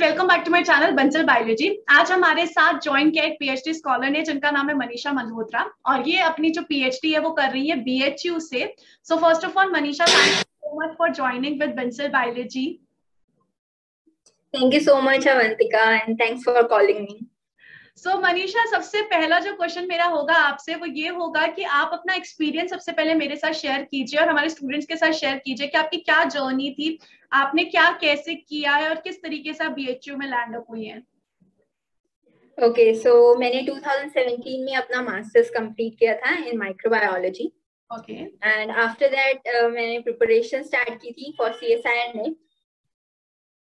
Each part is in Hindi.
Welcome back to my channel Bansal biology. आज हमारे साथ ज्वाइन किया एक पीएचडी स्कॉलर ने जिनका नाम है मनीषा मल्होत्रा और ये अपनी जो पीएचडी है वो कर रही है बीएचयू से। So first of all Manisha, thank you so much for joining with Bansal biology. Thank you so much, Avantika, and thanks for calling me. सो मनीषा, सबसे पहला जो क्वेश्चन मेरा होगा आपसे वो ये होगा कि आप अपना एक्सपीरियंस सबसे पहले मेरे साथ शेयर कीजिए और हमारे स्टूडेंट्स के साथ शेयर कीजिए कि आपकी क्या जर्नी थी, आपने क्या कैसे किया है और किस तरीके से आप बीएचयू में लैंड अप हुई हैं। Okay, so मैंने 2017 में अपना मास्टर्स कंप्लीट किया था इन microbiology. Okay. And after that मैंने प्रिपरेशन स्टार्ट की थी फॉर CSIR नेट।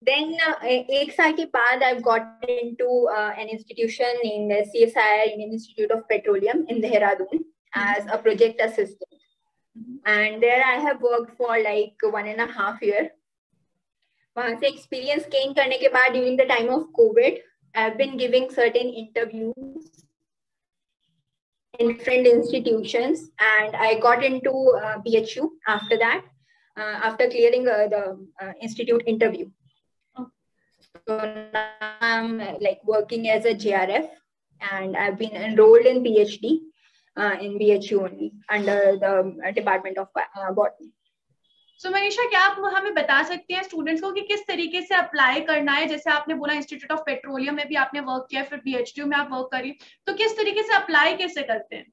देन एक साल के बाद I got into an institution in CSIR, Indian Institute of Petroleum in Dehradun as a project assistant. And there I have worked for like 1.5 year। वहां से एक्सपीरियंस गेन करने के बाद during the time of covid I've been giving certain interviews in different institutions, and I got into BHU after that, after clearing the institute interview. So now I'm like working as a JRF, and I've been enrolled in PhD in BHU only under the Department of Botany. सो मनीषा, क्या आप हमें बता सकते हैं स्टूडेंट्स को कि किस तरीके से अप्लाई करना है? जैसे आपने बोला इंस्टीट्यूट ऑफ पेट्रोलियम में भी आपने वर्क किया, फिर बीएचयू में आप वर्क करी, तो किस तरीके से अप्लाई कैसे करते हैं?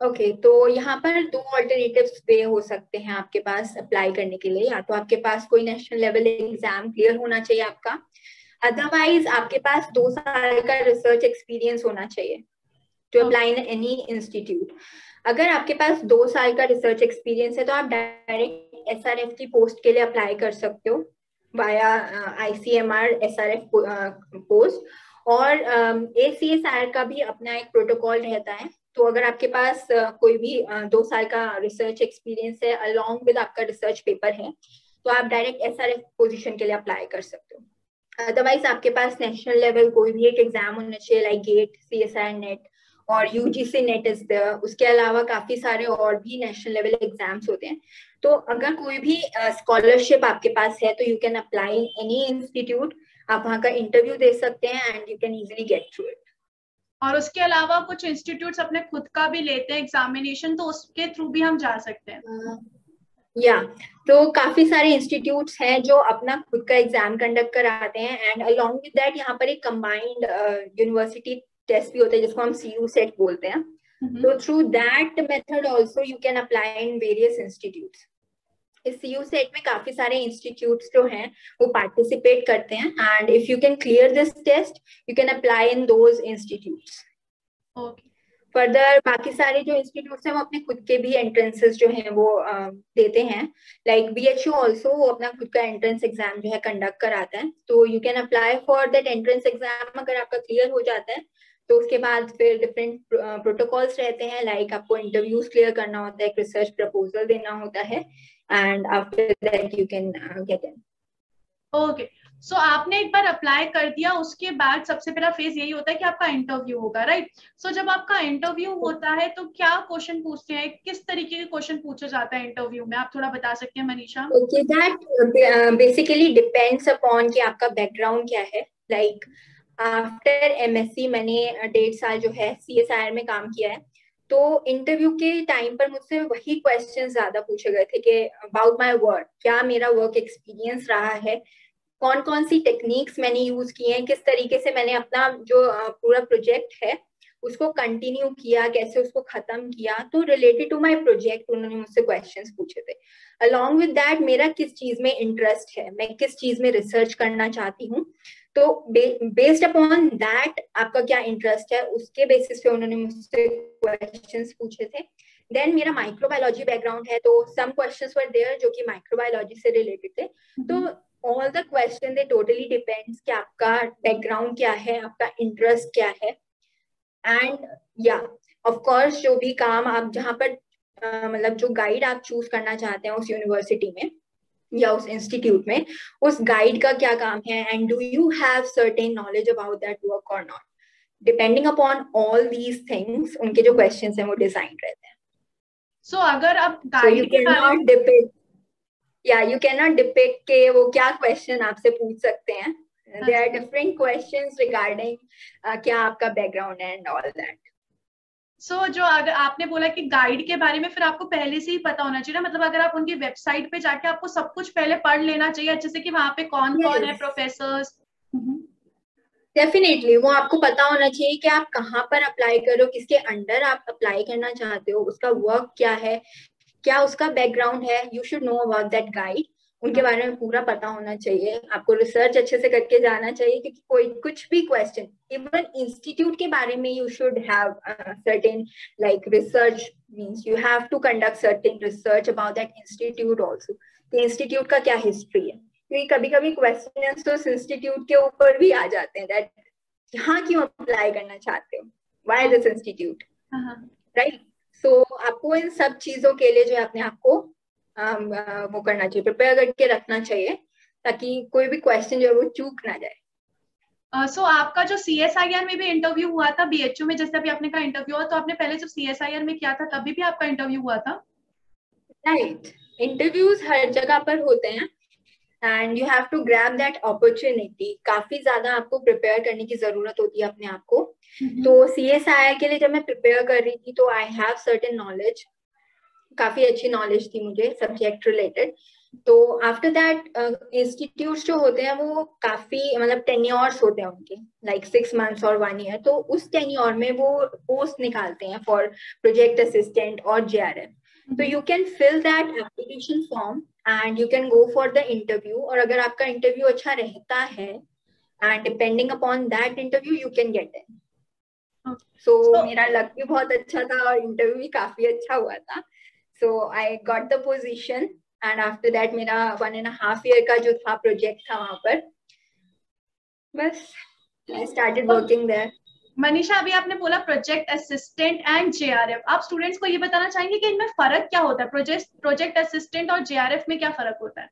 ओके, तो यहाँ पर दो ऑल्टरनेटिव्स वे हो सकते हैं आपके पास अप्लाई करने के लिए। या तो आपके पास कोई नेशनल लेवल एग्जाम क्लियर होना चाहिए आपका, अदरवाइज आपके पास 2 साल का रिसर्च एक्सपीरियंस होना चाहिए to apply in any institute. अगर आपके पास 2 साल का रिसर्च एक्सपीरियंस है तो आप डायरेक्ट SRF की पोस्ट के लिए अप्लाई कर सकते हो वाया ICMR SRF पोस्ट। और ACSR का भी अपना एक प्रोटोकॉल रहता है। तो अगर आपके पास कोई भी 2 साल का रिसर्च एक्सपीरियंस है अलॉन्ग विद आपका रिसर्च पेपर है तो आप डायरेक्ट SRF पोजीशन के लिए अप्लाई कर सकते हो। अदरवाइज आपके पास नेशनल लेवल कोई भी एक एग्जाम होना चाहिए, लाइक गेट, CSIR नेट और UGC नेट इज देयर। उसके अलावा काफी सारे और भी नेशनल लेवल एग्जाम्स होते हैं। तो अगर कोई भी स्कॉलरशिप आपके पास है तो you can apply in any institute. आप वहाँ का इंटरव्यू दे सकते हैं and you can easily get through it. और उसके अलावा कुछ इंस्टीट्यूट्स अपने खुद का भी लेते हैं एग्जामिनेशन, तो उसके थ्रू भी हम जा सकते हैं। या तो काफी सारे इंस्टीट्यूट्स हैं जो अपना खुद का एग्जाम कंडक्ट कराते हैं एंड अलोंग विद दैट यहाँ पर एक कंबाइंड यूनिवर्सिटी टेस्ट भी होता है जिसको हम CU सेट बोलते हैं। तो through that method also you can apply in various institutes. इस CU सेट में काफी सारे इंस्टीट्यूट्स जो हैं वो पार्टिसिपेट करते हैं and if you can clear this test you can apply in those institutes. Further बाकी सारे जो इंस्टीट्यूट्स हैं वो अपने खुद के भी एंट्रेंसेस जो हैं वो देते हैं। लाइक BHU ऑल्सो वो अपना खुद का एंट्रेंस एग्जाम जो है कंडक्ट कराता है। तो you can apply for that entrance exam. अगर आपका क्लियर हो जाता है तो उसके बाद फिर डिफरेंट प्रोटोकॉल्स रहते हैं, लाइक आपको इंटरव्यूज क्लियर करना होता है, एक रिसर्च प्रपोजल देना होता है and after that you can get in. Okay, so आपने एक बार अप्लाई कर दिया, उसके बाद सबसे पहला फेज यही होता है कि आपका इंटरव्यू होगा, राइट? सो जब आपका इंटरव्यू होता है तो क्या क्वेश्चन पूछते हैं, किस तरीके के क्वेश्चन पूछा जाता है इंटरव्यू में, आप थोड़ा बता सकते हैं Manisha? Okay, that basically depends upon कि आपका बैकग्राउंड क्या है। लाइक आफ्टर MSc मैंने 1.5 साल जो है CSIR में काम किया है। तो इंटरव्यू के टाइम पर मुझसे वही क्वेश्चन ज्यादा पूछे गए थे कि अबाउट माय वर्क, क्या मेरा वर्क एक्सपीरियंस रहा है, कौन कौन सी टेक्निक्स मैंने यूज की हैं, किस तरीके से मैंने अपना जो पूरा प्रोजेक्ट है उसको कंटिन्यू किया, कैसे उसको खत्म किया। तो रिलेटेड टू माय प्रोजेक्ट उन्होंने मुझसे क्वेश्चंस पूछे थे। अलॉन्ग विद दैट मेरा किस चीज में इंटरेस्ट है, मैं किस चीज में रिसर्च करना चाहती हूँ, तो बेस्ड अपॉन दैट आपका क्या इंटरेस्ट है उसके बेसिस पे उन्होंने मुझसे क्वेश्चंस पूछे थे। देन मेरा माइक्रोबायोलॉजी बैकग्राउंड है तो सम क्वेश्चंस वर देयर जो कि माइक्रोबायोलॉजी से रिलेटेड थे। तो all the question they totally depends कि आपका बैकग्राउंड क्या है, आपका इंटरेस्ट क्या है। एंड या ऑफ कोर्स जो भी काम आप जहाँ पर मतलब जो गाइड आप चूज करना चाहते हैं उस यूनिवर्सिटी में या उस इंस्टीट्यूट में, उस गाइड का क्या काम है and do you have certain knowledge about that work और not. Depending upon all these things उनके जो क्वेश्चंस हैं वो डिजाइन रहते हैं। सो अगर आप गाइड के बारे में या यू कैन नॉट डिपिक्ट के वो क्या क्वेश्चन आपसे पूछ सकते हैं. There are different questions regarding क्या आपका बैकग्राउंड है एंड ऑल दैट. जो अगर आपने बोला कि गाइड के बारे में, फिर आपको पहले से ही पता होना चाहिए ना, मतलब अगर आप उनकी वेबसाइट पे जाके आपको सब कुछ पहले पढ़ लेना चाहिए अच्छे से कि वहां पे कौन कौन है प्रोफेसर्स. डेफिनेटली वो आपको पता होना चाहिए कि आप कहाँ पर अप्लाई करो, किसके अंडर आप अप्लाई करना चाहते हो, उसका वर्क क्या है, क्या उसका बैकग्राउंड है. You should know about that guide. उनके बारे में पूरा पता होना चाहिए. आपको रिसर्च अच्छे से करके जाना चाहिए, क्योंकि कोई कुछ भी क्वेश्चन, इवन इंस्टीट्यूट के बारे में you should have certain like research. Means you have to conduct certain research about that institute also. Institute का क्या हिस्ट्री है, क्योंकि कभी कभी क्वेश्चन तो इंस्टीट्यूट के ऊपर भी आ जाते हैं. दैट यहाँ क्यों अप्लाई करना चाहते हो, व्हाई दिस इंस्टीट्यूट, राइट. सो आपको इन सब चीजों के लिए जो है अपने आप को वो करना चाहिए, प्रिपेयर करके रखना चाहिए, ताकि कोई भी क्वेश्चन जो है वो चूक ना जाए. आपका जो CSIR में भी इंटरव्यू हुआ था BHU में, जैसे अभी आपने कहा इंटरव्यू हुआ, तो आपने पहले जब CSIR में किया था तभी भी आपका इंटरव्यू हुआ था? राइट. इंटरव्यूज हर जगह पर होते हैं and you have to grab that opportunity. काफी ज्यादा आपको प्रिपेयर करने की जरूरत होती है अपने आप को. तो CSIR के लिए जब मैं प्रिपेयर कर रही थी तो आई हैव सर्टेन नॉलेज, काफी अच्छी नॉलेज थी मुझे सब्जेक्ट रिलेटेड. तो आफ्टर दैट इंस्टीट्यूट्स जो होते हैं वो काफी मतलब टेन्योर्स होते हैं उनके, लाइक 6 months और 1 year. तो उस टेन्योर में वो पोस्ट निकालते हैं फॉर प्रोजेक्ट असिस्टेंट और JRF. तो you can fill that application form and you can go for the interview. और अगर आपका इंटरव्यू अच्छा रहता है and depending upon that interview you can get it. So मेरा लक भी बहुत अच्छा था और इंटरव्यू भी काफी अच्छा हुआ था. So I got the position and after that मेरा 1.5 year का जो था प्रोजेक्ट था वहां पर, बस I started working there. Manisha, अभी आपने बोला प्रोजेक्ट असिस्टेंट एंड JRF. आप स्टूडेंट्स को ये बताना चाहेंगे कि इनमें फर्क क्या होता है? प्रोजेक्ट असिस्टेंट और JRF में क्या फर्क होता है?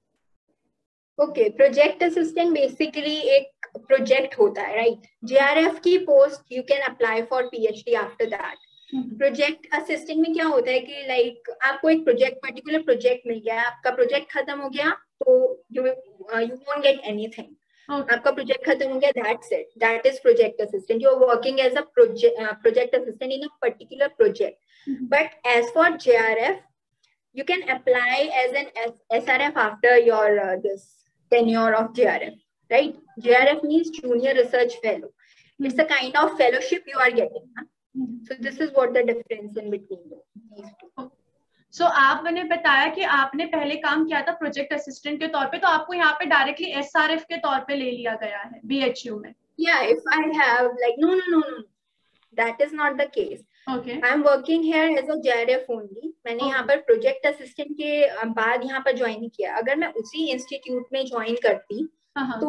ओके, प्रोजेक्ट असिस्टेंट बेसिकली एक प्रोजेक्ट होता है, राइट. JRF की post you can apply for PhD after that. Project assistant में क्या होता है कि लाइक आपको एक प्रोजेक्ट, पर्टिकुलर प्रोजेक्ट मिल गया, आपका प्रोजेक्ट खत्म हो गया तो यू वोंट गेट एनीथिंग. आपका प्रोजेक्ट खत्म हो गया, that's it. That is project assistant. You are working as a project assistant in a particular project. But as for JRF you can apply as an SRF after your this tenure of JRF, right? JRF means Junior Research Fellow. It's a kind of fellowship you are getting. So this is what the difference in between these two. So आपने बताया कि आपने पहले काम किया था प्रोजेक्ट असिस्टेंट के तौर पे, तो आपको यहाँ पे डायरेक्टली SRF के तौर पे ले लिया गया है BHU में? Yeah, if I have like no, that is not the case. Okay. I am working here as a JRF only. मैंने यहाँ पर प्रोजेक्ट असिस्टेंट के बाद यहाँ पर ज्वाइन किया. अगर मैं उसी इंस्टीट्यूट में ज्वाइन करती तो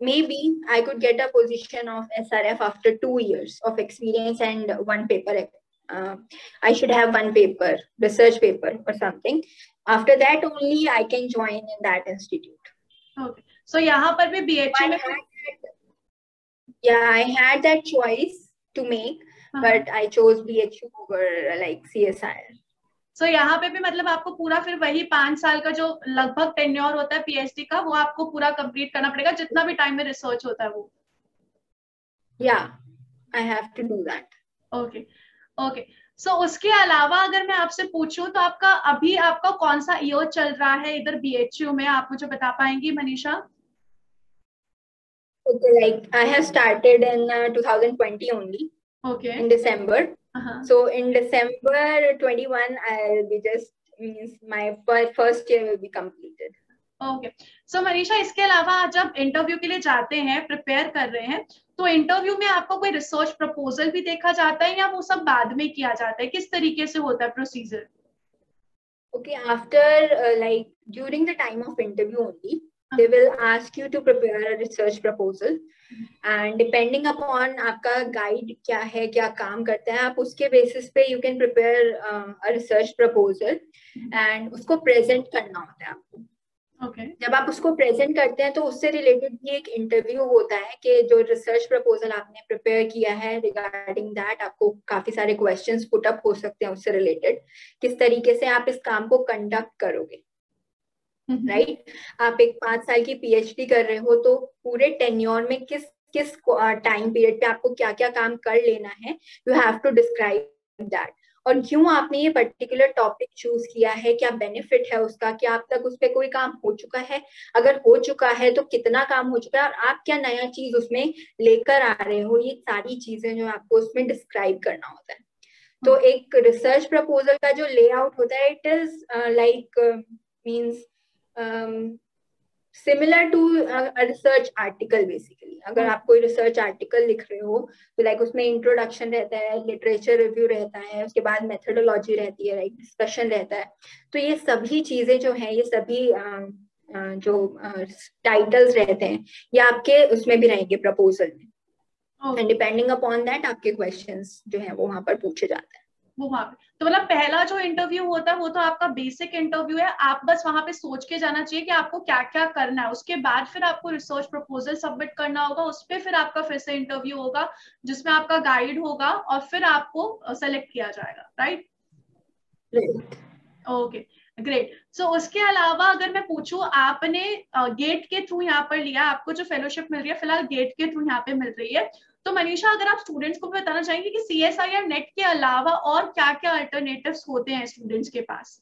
maybe I could get a position of SRF after 2 years of experience and 1 paper. I should have 1 paper, research paper or something. After that only I can join in that institute. Okay. So यहाँ पर भी BHU में I had that choice to make, but I chose BHU over like CSIR. So यहाँ पे भी मतलब आपको पूरा फिर वही 5 साल का जो लगभग टेन्योर होता है PhD का, वो आपको पूरा कंप्लीट करना पड़ेगा जितना भी टाइम में रिसर्च होता है वो. Yeah, I have to do that. Okay. So उसके अलावा अगर मैं आपसे पूछूं तो आपका कौन सा ईयर चल रहा है इधर BHU में, आप मुझे बता पाएंगी Manisha? Okay, like I have started in 2020 only. Okay. In December. So in December 21, I'll be just means my first year will be completed. Okay. So Manisha, इसके अलावा जब इंटरव्यू के लिए जाते हैं, प्रिपेयर कर रहे हैं, तो इंटरव्यू में आपको कोई रिसर्च प्रपोजल भी देखा जाता है या वो सब बाद में किया जाता है? किस तरीके से होता है procedure? Okay, after like during the time of interview only, they will ask you to prepare a research proposal and depending upon आपका guide क्या है, क्या काम करता है, आप उसके basis पे you can prepare a research proposal and उसको present करना होता है आपको. Okay. जब आप उसको प्रेजेंट करते हैं तो उससे रिलेटेड भी एक इंटरव्यू होता है कि जो रिसर्च प्रपोजल आपने प्रिपेयर किया है रिगार्डिंग दैट आपको काफी सारे क्वेश्चंस पुट अप हो सकते हैं उससे रिलेटेड, किस तरीके से आप इस काम को कंडक्ट करोगे. राइट। आप एक 5 साल की पीएचडी कर रहे हो, तो पूरे टेन्योर में किस किस टाइम पीरियड पे आपको क्या क्या काम कर लेना है, you have to describe that. और क्यों आपने ये पर्टिकुलर टॉपिक चूज किया है, क्या बेनिफिट है उसका, क्या अब तक उस पर कोई काम हो चुका है, अगर हो चुका है तो कितना काम हो चुका है, और आप क्या नया चीज उसमें लेकर आ रहे हो, ये सारी चीजें जो आपको उसमें डिस्क्राइब करना होता है। तो एक रिसर्च प्रपोजल का जो लेआउट होता है, it is like means similar to research article. Basically अगर आप कोई रिसर्च आर्टिकल लिख रहे हो तो लाइक उसमें इंट्रोडक्शन रहता है, लिटरेचर रिव्यू रहता है, उसके बाद मेथोडोलॉजी रहती है, राइट, डिस्कशन रहता है। तो ये सभी चीजें जो है, ये सभी जो टाइटल्स रहते हैं, ये आपके उसमें भी रहेंगे प्रपोजल में, एंड डिपेंडिंग अपॉन दैट आपके क्वेश्चंस जो है वो वहां पर पूछे जाते हैं। वो वहां पे तो मतलब पहला जो इंटरव्यू होता है वो तो आपका बेसिक इंटरव्यू है, आप बस वहां पे सोच के जाना चाहिए कि आपको क्या क्या करना है। उसके बाद फिर आपको रिसर्च प्रपोजल सबमिट करना होगा, उस पर फिर आपका फिर से इंटरव्यू होगा जिसमें आपका गाइड होगा और फिर आपको सेलेक्ट किया जाएगा, राइट? Okay, great. सो उसके अलावा अगर मैं पूछूं, आपने गेट के थ्रू यहाँ पर लिया, आपको जो फेलोशिप मिल रही है फिलहाल गेट के थ्रू यहाँ पे मिल रही है, तो मनीषा अगर आप स्टूडेंट्स को बताना चाहेंगे कि सीएसआईआर नेट के अलावा और क्या क्या अल्टरनेटिव्स होते हैं स्टूडेंट्स के पास?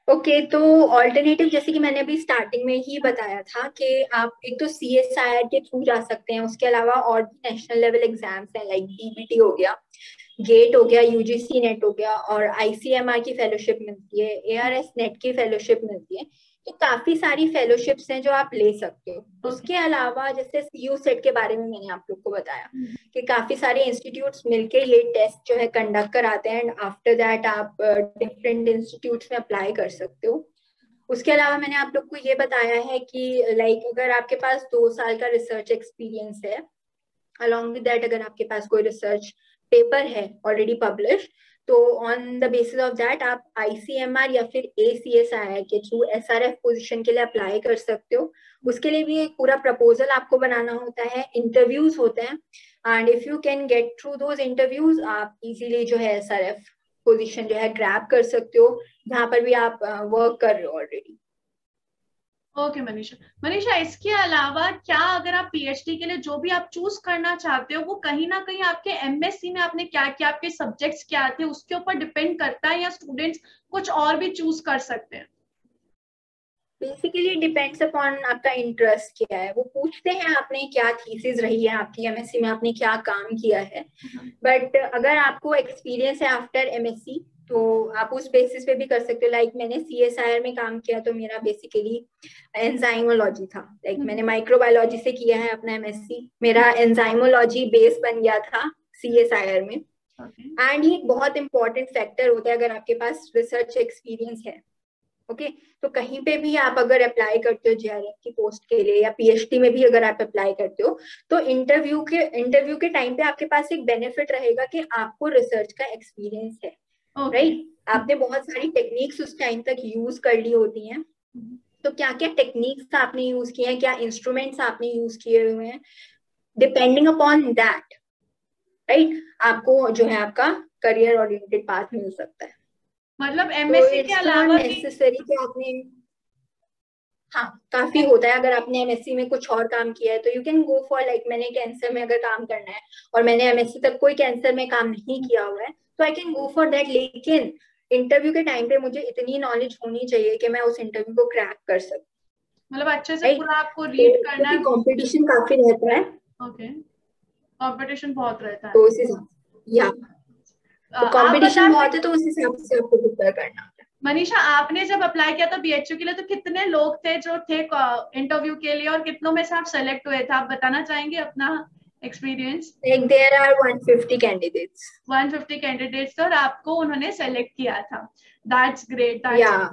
ओके, तो ऑल्टरनेटिव जैसे कि मैंने अभी स्टार्टिंग में ही बताया था कि आप एक तो सीएसआईआर के थ्रू जा सकते हैं, उसके अलावा और भी नेशनल लेवल एग्जाम्स हैं, लाइक डीबीटी हो गया, गेट हो गया, यूजीसी नेट हो गया, और आईसीएमआर की फेलोशिप मिलती है, एआरएस नेट की फेलोशिप मिलती है। तो काफी सारी फेलोशिप्स हैं जो आप ले सकते हो। उसके अलावा जैसे सीयू सेट के बारे में मैंने आप लोग को बताया कि काफी सारे इंस्टीट्यूट्स मिलके ये टेस्ट जो है कंडक्ट कराते हैं, एंड आफ्टर दैट आप डिफरेंट इंस्टीट्यूट्स में अप्लाई कर सकते हो। उसके अलावा मैंने आप लोग को ये बताया है कि लाइक अगर आपके पास 2 साल का रिसर्च एक्सपीरियंस है, अलॉन्ग विद दैट अगर आपके पास कोई रिसर्च पेपर है ऑलरेडी पब्लिश, तो on the basis of that आप आईसीएमआर या फिर एसीएसआईआर के थ्रू एसआरएफ पोजीशन के लिए अप्लाई कर सकते हो। उसके लिए भी एक पूरा प्रपोजल आपको बनाना होता है, इंटरव्यूज होते हैं, and if you can get through those interviews आप इजीली जो है एसआरएफ पोजीशन जो है ग्रैब कर सकते हो, जहां पर भी आप वर्क कर रहे हो ऑलरेडी। ओके मनीषा, मनीषा इसके अलावा क्या अगर आप पीएचडी के लिए जो भी आप चूज करना चाहते हो वो कहीं ना कहीं आपके एमएससी में आपने क्या किया, आपके सब्जेक्ट्स क्या थे उसके ऊपर डिपेंड करता है, या स्टूडेंट्स कुछ और भी चूज कर सकते हैं? बेसिकली डिपेंड्स अपॉन आपका इंटरेस्ट क्या है। वो पूछते हैं आपने क्या थीसिस रही है आपकी एमएससी में, आपने क्या काम किया है, बट अगर आपको एक्सपीरियंस है आफ्टर एमएससी तो आप उस बेसिस पे भी कर सकते हो। लाइक मैंने सीएसआईआर में काम किया तो मेरा बेसिकली एंजाइमोलॉजी था, लाइक मैंने माइक्रोबायोलॉजी से किया है अपना एमएससी, मेरा एंजाइमोलॉजी बेस बन गया था सीएसआईआर में। एंड ये बहुत इंपॉर्टेंट फैक्टर होता है अगर आपके पास रिसर्च एक्सपीरियंस है। ओके, तो कहीं पे भी आप अगर अप्लाई करते हो जेआरएफ की पोस्ट के लिए या पीएचडी में भी अगर आप अप्लाई करते हो, तो इंटरव्यू के टाइम पे आपके पास एक बेनिफिट रहेगा कि आपको रिसर्च का एक्सपीरियंस है, राइट। आपने बहुत सारी टेक्निक्स उस टाइम तक यूज कर ली होती हैं, तो क्या क्या टेक्निक्स आपने यूज किए हैं, क्या इंस्ट्रूमेंट्स आपने यूज किए हुए हैं, डिपेंडिंग अपॉन दैट, राइट, आपको जो है आपका करियर ओरिएंटेड पाथ मिल सकता है। मतलब एमएससी के अलावा नेसेसरी कि आपने, हाँ काफी होता है, अगर आपने एमएससी में कुछ और काम किया है तो you can go for, like मैंने कैंसर में अगर काम करना है और मैंने एमएससी तक कोई कैंसर में काम नहीं किया हुआ है तो I can go for that, लेकिन इंटरव्यू के टाइम पे मुझे इतनी नॉलेज होनी चाहिए कि मैं उस इंटरव्यू को क्रैक कर सकूं, मतलब अच्छे से पूरा आपको रीड करना है। कंपटीशन काफी रहता है। ओके, कंपटीशन बहुत रहता है तो उस हिसाब से, या तो कंपटीशन बहुत है तो उस हिसाब से आपको प्रिपेयर करना है। मनीषा आपने जब अप्लाई किया था बीएचयू के लिए तो कितने लोग थे जो थे इंटरव्यू के लिए, और कितनों में से आप सेलेक्ट हुए थे? आप बताना चाहेंगे अपना experience? Like there are 150 candidates. 150 candidates और आपको उन्होंने सेलेक्ट किया था। That's great. Yeah,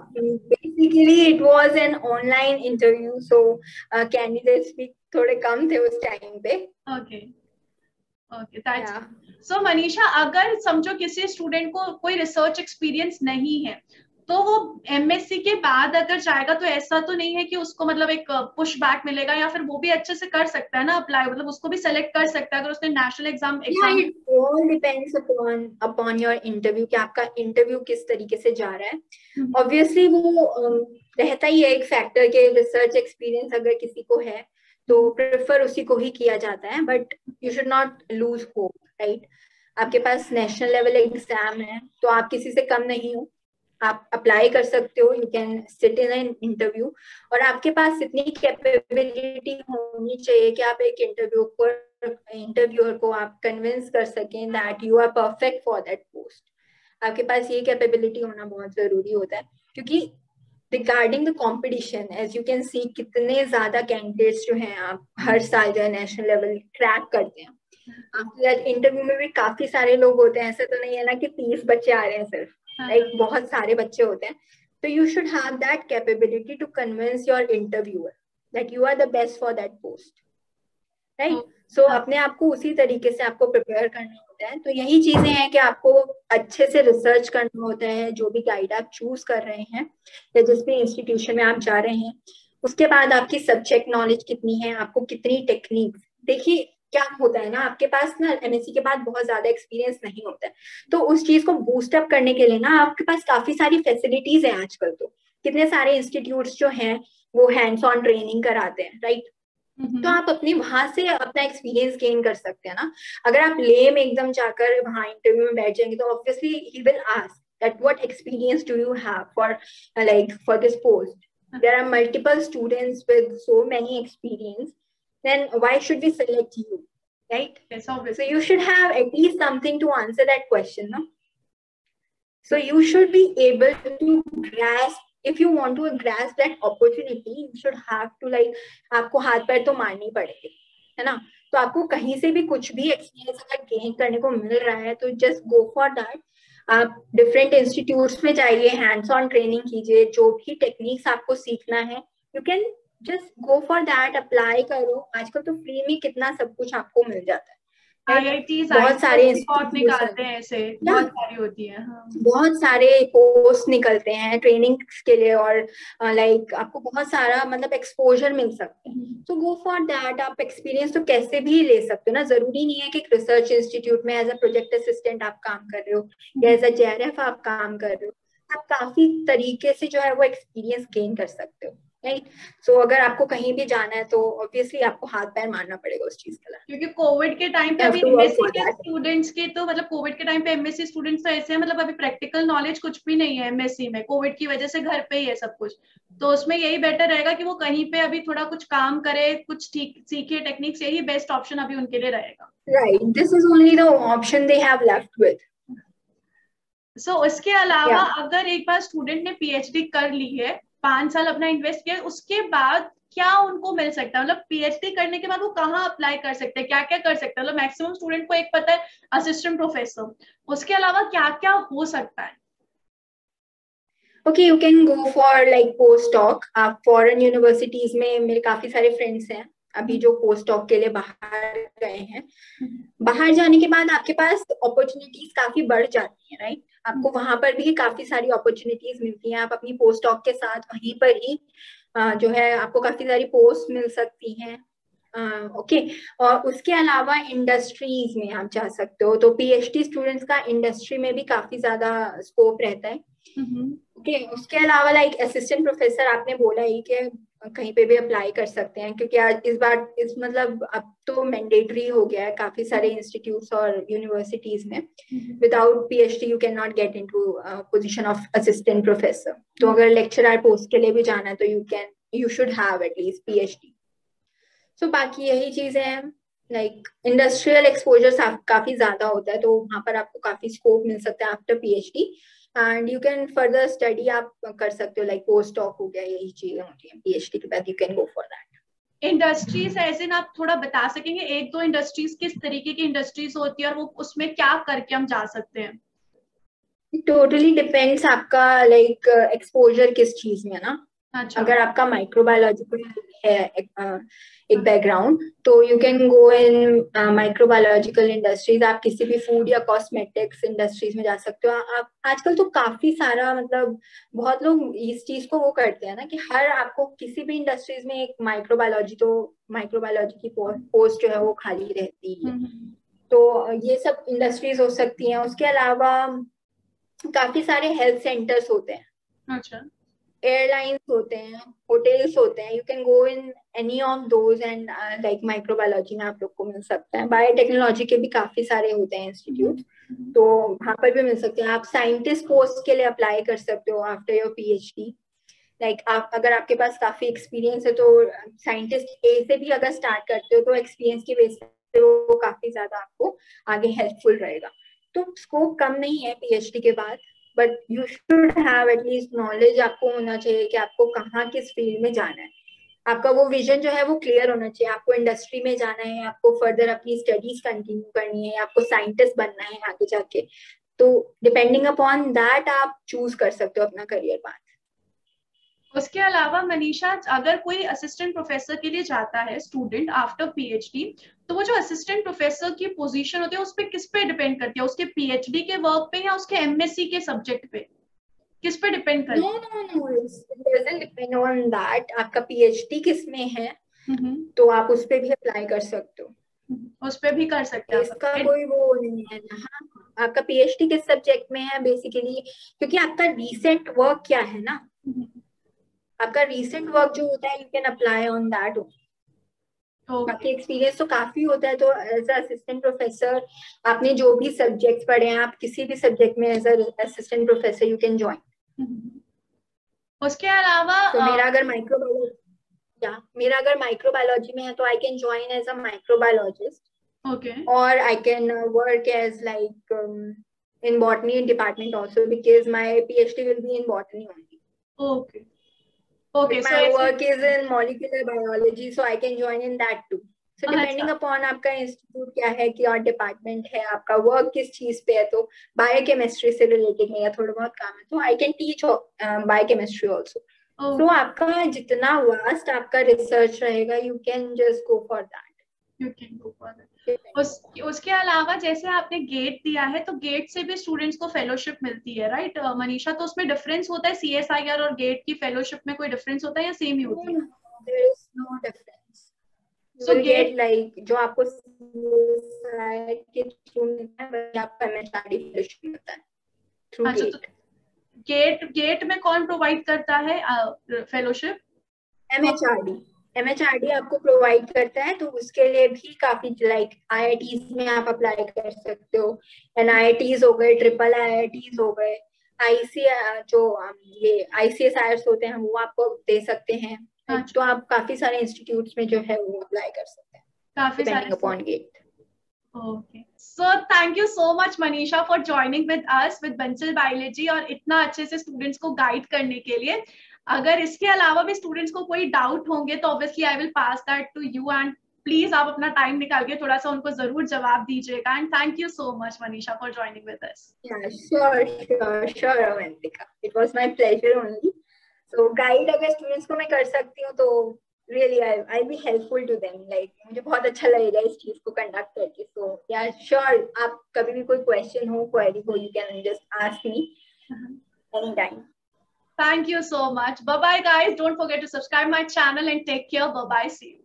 basically it was an online interview, so candidates भी थोड़े कम थे उस टाइम पे। Okay. Okay, that's so Manisha, अगर समझो किसी स्टूडेंट को कोई रिसर्च एक्सपीरियंस नहीं है तो वो एमएससी के बाद अगर जाएगा तो ऐसा तो नहीं है कि उसको मतलब एक पुश बैक मिलेगा, या फिर वो भी अच्छे से कर सकता है ना अप्लाई, मतलब उसको भी सेलेक्ट कर सकता है अगर उसने national exam Yeah, it all depends upon your interview कि आपका इंटरव्यू किस तरीके से जा रहा है। ऑब्वियसली वो रहता ही है एक फैक्टर के रिसर्च एक्सपीरियंस अगर किसी को है तो प्रेफर उसी को ही किया जाता है, but you should not lose hope, right. आपके पास नेशनल लेवल एग्जाम है तो आप किसी से कम नहीं हो, आप अप्लाई कर सकते हो, you can sit in an interview, और आपके पास इतनी कैपेबिलिटी होनी चाहिए कि आप एक इंटरव्यूअर को आप कन्विंस कर सकें that you are perfect for that post. आपके पास ये कैपेबिलिटी होना बहुत जरूरी होता है, क्योंकि regarding the competition as you can see कितने ज्यादा कैंडिडेट्स जो हैं आप हर साल जो है नेशनल लेवल क्रैक करते हैं। आपके इंटरव्यू में भी काफी सारे लोग होते हैं, ऐसे तो नहीं है ना कि 30 बच्चे आ रहे हैं सिर्फ, राइट, बहुत सारे बच्चे होते हैं। तो you should have that capability to convince your interviewer that you are the best for that post, right. So अपने आप को उसी तरीके से आपको प्रिपेयर करना होता है। तो यही चीजें हैं कि आपको अच्छे से रिसर्च करना होता है जो भी गाइड आप चूज कर रहे हैं या जिस भी इंस्टीट्यूशन में आप जा रहे हैं। उसके बाद आपकी सब्जेक्ट नॉलेज कितनी है, आपको कितनी टेक्निक, देखिए क्या होता है ना, आपके पास ना एमएससी के बाद बहुत ज्यादा एक्सपीरियंस नहीं होता है, तो उस चीज को बूस्ट अप करने के लिए ना आपके पास काफी सारी फैसिलिटीज है आजकल। तो कितने सारे इंस्टीट्यूट्स जो हैं वो हैंड्स ऑन ट्रेनिंग कराते हैं, राइट। तो आप अपने वहां से अपना एक्सपीरियंस गेन कर सकते हैं ना। अगर आप लेम एकदम जाकर वहां इंटरव्यू में बैठ जाएंगे तो ऑब्वियसली ही will ask that what experience do you have for for this post. There are multiple students with so many experience, then why should we select you, right? Yes, so you should have at least something to answer that question, no? So you should be able to grasp, if you want to grasp that opportunity, you should have to आपको हाथ पैर तो मारनी पड़ेगी, है ना। तो आपको कहीं से भी कुछ भी एक्सपीरियंस अगर गेन करने को मिल रहा है तो जस्ट गो फॉर दैट। आप डिफरेंट इंस्टीट्यूट्स में जाइए, हैंड्स ऑन ट्रेनिंग कीजिए, जो भी टेक्निक्स आपको सीखना है you can just go for that, apply करो। आजकल तो फ्री में कितना सब कुछ आपको मिल जाता है, IITs, बहुत सारे निकालते हैं ऐसे, बहुत सारी होती है, हाँ। बहुत सारे पोस्ट निकलते हैं ट्रेनिंग के लिए, और आपको बहुत सारा मतलब एक्सपोजर मिल सकता है। तो गो फॉर दैट। आप एक्सपीरियंस तो कैसे भी ले सकते हो ना, जरूरी नहीं है कि रिसर्च इंस्टीट्यूट में एज अ प्रोजेक्ट असिस्टेंट आप काम कर रहे हो या एज अ JRF आप काम कर रहे हो, आप काफी तरीके से जो है वो एक्सपीरियंस गेन कर सकते हो, राइट। सो अगर आपको कहीं भी जाना है तो ऑब्वियसली आपको हाथ पैर मारना पड़ेगा उस चीज के लिए, क्योंकि कोविड के टाइम पे अभी एमएससी के स्टूडेंट्स के तो मतलब कोविड के टाइम पे एमएससी स्टूडेंट्स तो ऐसे हैं, मतलब अभी प्रैक्टिकल नॉलेज कुछ भी नहीं है एमएससी में, कोविड की वजह से घर पे ही है सब कुछ। तो उसमें यही बेटर रहेगा कि वो कहीं पे अभी थोड़ा कुछ काम करे, कुछ ठीक सीखे टेक्निक्स, यही बेस्ट ऑप्शन अभी उनके लिए रहेगा, right. This is only the option they have left with. So उसके अलावा अगर एक बार स्टूडेंट ने पीएचडी कर ली है, 5 साल अपना इन्वेस्ट किया, उसके बाद क्या उनको मिल सकता है, मतलब पीएचडी करने के बाद वो कहाँ अप्लाई कर सकते हैं, क्या क्या कर सकते हैं। मतलब मैक्सिमम स्टूडेंट को एक पता है असिस्टेंट प्रोफेसर, उसके अलावा क्या क्या हो सकता है। Okay, you can go for post doc. आप फॉरेन यूनिवर्सिटीज में, मेरे काफी सारे फ्रेंड्स हैं अभी जो पोस्ट डॉक के लिए बाहर गए हैं। बाहर जाने के बाद आपके पास अपॉर्चुनिटीज काफी बढ़ जाती है, राइट। आपको वहां पर भी काफी सारी अपॉर्चुनिटीज मिलती हैं। आप अपनी पोस्ट डॉक के साथ वहीं पर ही जो है आपको काफी सारी पोस्ट मिल सकती हैं, ओके। और उसके अलावा इंडस्ट्रीज में आप जा सकते हो, तो पीएचडी स्टूडेंट्स का इंडस्ट्री में भी काफी ज्यादा स्कोप रहता है, ओके। उसके अलावा असिस्टेंट प्रोफेसर आपने बोला ही कि कहीं पे भी अप्लाई कर सकते हैं, क्योंकि आज इस मतलब अब तो मैंडेटरी हो गया है काफी सारे इंस्टीट्यूट्स और यूनिवर्सिटीज में, without PhD you can not get into position of assistant professor. तो अगर लेक्चरर पोस्ट के लिए भी जाना है तो you should have at least PhD. So बाकी यही चीजें हैं, इंडस्ट्रियल एक्सपोजर काफी ज्यादा होता है, तो वहां पर आपको काफी स्कोप मिल सकता है after PhD, and you can further study आप कर सकते हो, पोस्ट डॉक हो गया, यही चीजें होती हैं। पीएचडी के बाद you can go for that. Industries ऐसे ना आप थोड़ा बता सकेंगे, एक दो इंडस्ट्रीज किस तरीके की इंडस्ट्रीज होती है और वो उसमें क्या करके हम जा सकते हैं। टोटली डिपेंड्स आपका एक्सपोजर किस चीज में ना, अच्छा। अगर आपका माइक्रोबायोलॉजिकल है एक बैकग्राउंड, तो you can go in microbiological industries. आप किसी भी फूड या कॉस्मेटिक्स इंडस्ट्रीज में जा सकते हो। आप आजकल तो काफी सारा मतलब बहुत लोग इस चीज को वो करते हैं ना कि हर आपको किसी भी इंडस्ट्रीज में एक माइक्रोबायोलॉजी की पोस्ट जो है वो खाली रहती है। तो ये सब इंडस्ट्रीज हो सकती हैं। उसके अलावा काफी सारे हेल्थ सेंटर्स होते हैं, अच्छा। एयरलाइंस होते हैं, होटल्स होते हैं। You can go in any of those and like microbiology में आप लोग को मिल सकता है। बायोटेक्नोलॉजी के भी काफी सारे होते हैं इंस्टीट्यूट, तो वहां पर भी मिल सकते हैं। आप साइंटिस्ट पोस्ट के लिए अप्लाई कर सकते हो आफ्टर योर पीएचडी। लाइक आप अगर आपके पास काफी एक्सपीरियंस है तो साइंटिस्ट ए से भी अगर स्टार्ट करते हो तो एक्सपीरियंस की बेस पे वो काफी ज्यादा आपको आगे हेल्पफुल रहेगा। तो स्कोप कम नहीं है पीएचडी के बाद, but you should have at least knowledge. आपको होना चाहिए कि आपको कहाँ किस फील्ड में जाना है। आपका वो विजन जो है वो क्लियर होना चाहिए। आपको इंडस्ट्री में जाना है, आपको फर्दर अपनी स्टडीज कंटिन्यू करनी है, आपको साइंटिस्ट बनना है आगे जाके। तो डिपेंडिंग अपॉन दैट आप चूज कर सकते हो अपना करियर पाथ। उसके अलावा मनीषा, अगर कोई असिस्टेंट प्रोफेसर के लिए जाता है स्टूडेंट आफ्टर पीएचडी, तो वो जो असिस्टेंट प्रोफेसर की पोजीशन होती है उस पर किस पे डिपेंड करती है? उसके पीएचडी के वर्क पे या उसके एमएससी के सब्जेक्ट पे? किस पे डिपेंड नो करती no no, it doesn't depend on that. आपका पीएचडी किस में है है? तो आप उस पे भी अप्लाई कर सकते हो। उस पे भी कर सकते हैं इसका आप। कोई वो नहीं है। हाँ, आपका पीएचडी किस सब्जेक्ट में है बेसिकली, क्योंकि आपका रीसेंट वर्क क्या है ना, आपका रीसेंट वर्क जो होता है you can apply on that. बाकी एक्सपीरियंस तो काफी होता है। तो एज असिस्टेंट प्रोफेसर आपने जो भी सब्जेक्ट पढ़े हैं, आप किसी भी सब्जेक्ट में as assistant professor you can join. उसके अलावा तो मेरा अगर माइक्रोबायोलॉजी में है तो I can join as a microbiologist, okay or I can work as like in botany department also, because my PhD will be in botany only. Okay But okay so my ऐसे। work is in molecular biology, so I can join in that too. So अच्छा। depending upon आपका इंस्टीट्यूट क्या है, क्या डिपार्टमेंट है, आपका वर्क किस चीज पे है, तो बायोकेमिस्ट्री से रिलेटेड है या थोड़ा बहुत काम है तो I can teach biochemistry also. तो आपका जितना वास्ट आपका रिसर्च रहेगा you can just go for that. You can go for that. उसके अलावा जैसे आपने गेट दिया है, तो गेट से भी स्टूडेंट्स को फेलोशिप मिलती है, राइट मनीषा? तो उसमें डिफरेंस होता है सीएसआईआर और गेट की फेलोशिप में? कोई डिफरेंस होता है या सेम ही होती है? There is no difference. You so will get GATE. like जो आपको CSI के थ्रू मिलता है वही आपको MHRD फेलोशिप मिलता है थ्रू अच्छा, तो गेट। गेट में कौन प्रोवाइड करता है फेलोशिप? MHRD MHRD आपको प्रोवाइड करता है, तो उसके लिए भी काफी लाइक IITs में आप अप्लाई कर सकते हो। NIITs हो गए, ट्रिपल IITs हो गए, IC जो ये ICSIRs होते हैं वो आपको दे सकते हैं। तो आप काफी सारे इंस्टीट्यूट्स में जो है वो अप्लाई कर सकते हैं काफी डिपेंडिंग सारे। Upon GATE. Okay, so thank you so much Manisha for joining with us with Bansal biology, और इतना अच्छे से स्टूडेंट्स को गाइड करने के लिए। अगर इसके अलावा भी स्टूडेंट्स को कोई डाउट होंगे तो obviously I will pass that to you, and please आप अपना टाइम निकाल के थोड़ा सा उनको जरूर जवाब दीजिएगा। And thank you so much Manisha for joining with us. Sure Avantika, it was my pleasure only. So guide अगर स्टूडेंट्स को मैं कर सकती हूँ तो really I'll be helpful to them, like मुझे बहुत अच्छा लगेगा इस चीज को कंडक्ट करके। so yeah sure, आप कभी भी कोई क्वेश्चन हो, क्वेरी हो, you can just ask me anytime. Thank you so much. Bye bye guys, don't forget to subscribe my channel and take care. Bye bye, see you.